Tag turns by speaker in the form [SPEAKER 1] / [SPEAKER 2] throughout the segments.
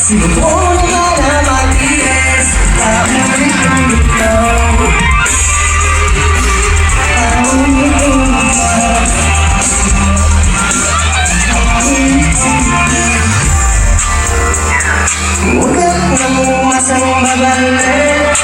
[SPEAKER 1] Sinubok ka na mag-iis, paulit-ulit lang. Huwag nang umasang mabalik,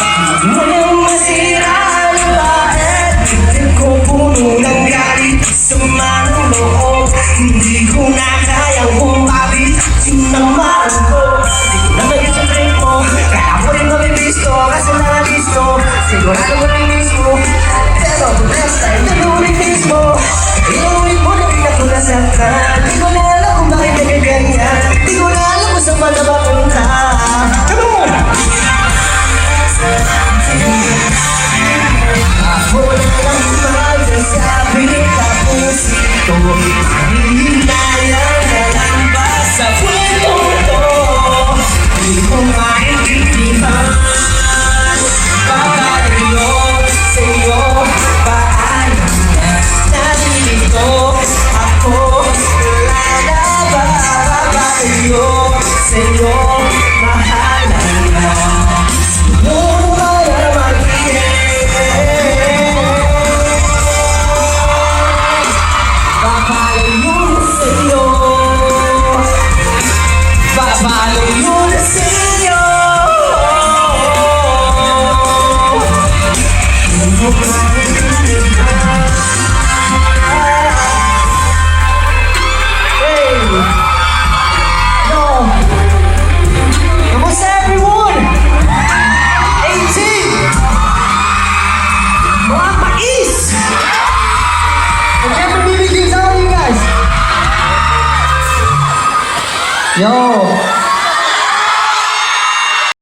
[SPEAKER 1] bakit mo nang masira ang lahat? Dibdib ko puno ng galit, sama ng loob. Hindi ko na kayang umabit, sinamahan ko. Di ko na maging sa drink mo, kaya ko rin mabibis ko. Kasi nangabis ko, sigurado mo rin mismo. Pero the next time, nalulit mismo. Inulit mo na rin ako nasaktan. Di ko na alam kung bakit nagaganyan. Di ko na alam kung saan pa na mapunta. Come on! Ako lang magsasabi sa puso ko, hinayang na lang ba sa kwento to? Di ko maintindihan. Paano sa'yo, paano na nalilito ako? Wala na ba paano sa'yo, mahala na? Siguro para mag-iis, papalayo na sa'yo, papalayo na sa'yo. Hey! No! Kamusta everyone? 18! Mga mais! And every BBQ, how are you guys? Yo!